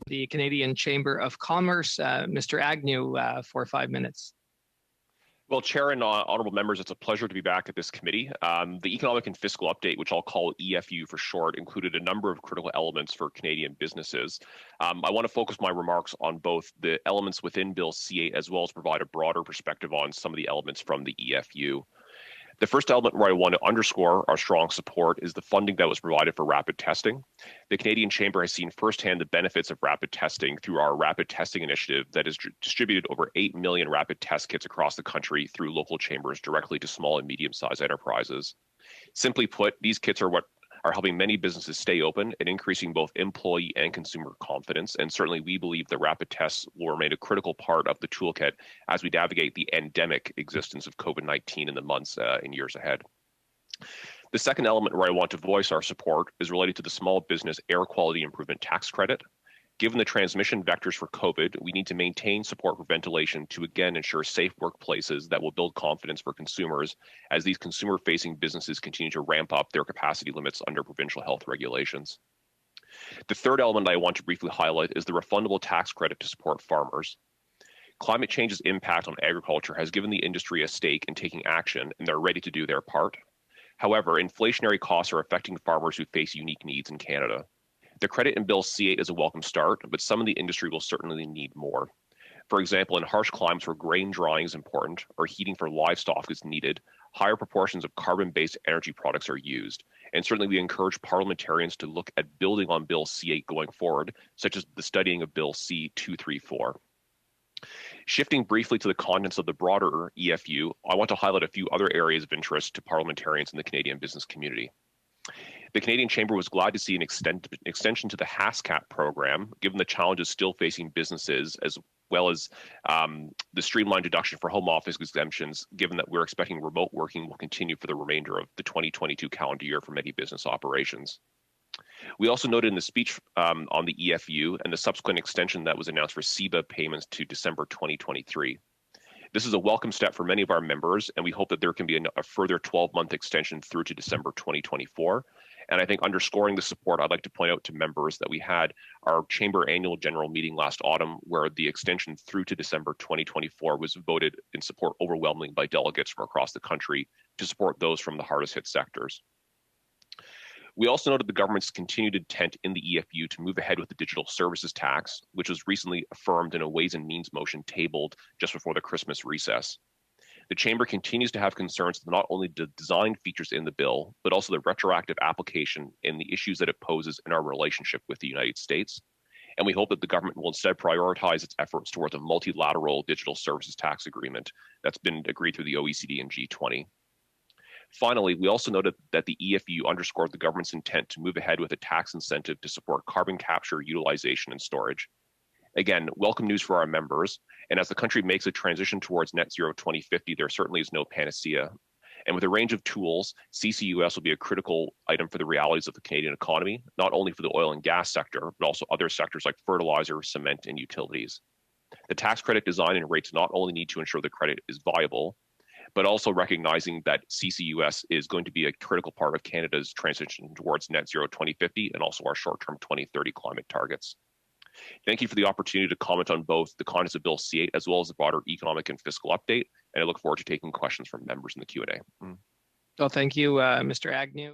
the Canadian Chamber of Commerce. Mr. Agnew, for 5 minutes. Well, Chair and honorable members, it's a pleasure to be back at this committee. The Economic and Fiscal Update, which I'll call EFU for short, included a number of critical elements for Canadian businesses. I want to focus my remarks on both the elements within Bill C-8 as well as provide a broader perspective on some of the elements from the EFU. The first element where I want to underscore our strong support is the funding that was provided for rapid testing. The Canadian Chamber has seen firsthand the benefits of rapid testing through our rapid testing initiative that has distributed over 8 million rapid test kits across the country through local chambers directly to small and medium-sized enterprises. Simply put, these kits are what are helping many businesses stay open and increasing both employee and consumer confidence. And certainly we believe the rapid tests will remain a critical part of the toolkit as we navigate the endemic existence of COVID-19 in the months and years ahead. The second element where I want to voice our support is related to the Small Business Air Quality Improvement Tax Credit. Given the transmission vectors for COVID, we need to maintain support for ventilation to again ensure safe workplaces that will build confidence for consumers as these consumer-facing businesses continue to ramp up their capacity limits under provincial health regulations. The third element I want to briefly highlight is the refundable tax credit to support farmers. Climate change's impact on agriculture has given the industry a stake in taking action, and they're ready to do their part. However, inflationary costs are affecting farmers who face unique needs in Canada. The credit in Bill C-8 is a welcome start, but some of the industry will certainly need more. For example, in harsh climates where grain drying is important or heating for livestock is needed, higher proportions of carbon-based energy products are used. And certainly we encourage parliamentarians to look at building on Bill C-8 going forward, such as the studying of Bill C-234. Shifting briefly to the contents of the broader EFU, I want to highlight a few other areas of interest to parliamentarians in the Canadian business community. The Canadian Chamber was glad to see an extension to the HASCAP program, given the challenges still facing businesses, as well as the streamlined deduction for home office exemptions, given that we're expecting remote working will continue for the remainder of the 2022 calendar year for many business operations. We also noted in the speech on the EFU and the subsequent extension that was announced for CEBA payments to December 2023. This is a welcome step for many of our members, and we hope that there can be a further 12-month extension through to December 2024. And I think underscoring the support, I'd like to point out to members that we had our Chamber annual general meeting last autumn, where the extension through to December 2024 was voted in support overwhelmingly by delegates from across the country to support those from the hardest hit sectors. We also noted the government's continued intent in the EFU to move ahead with the digital services tax, which was recently affirmed in a Ways and Means motion tabled just before the Christmas recess. The Chamber continues to have concerns with not only the design features in the bill, but also the retroactive application and the issues that it poses in our relationship with the United States. And we hope that the government will instead prioritize its efforts towards a multilateral digital services tax agreement that's been agreed through the OECD and G20. Finally, we also noted that the EFU underscored the government's intent to move ahead with a tax incentive to support carbon capture, utilization, and storage. Again, welcome news for our members, and as the country makes a transition towards net zero 2050, there certainly is no panacea. And with a range of tools, CCUS will be a critical item for the realities of the Canadian economy, not only for the oil and gas sector, but also other sectors like fertilizer, cement, and utilities. The tax credit design and rates not only need to ensure the credit is viable, but also recognizing that CCUS is going to be a critical part of Canada's transition towards net zero 2050 and also our short-term 2030 climate targets. Thank you for the opportunity to comment on both the contents of Bill C-8 as well as the broader economic and fiscal update, and I look forward to taking questions from members in the Q&A. Well, thank you, Mr. Agnew.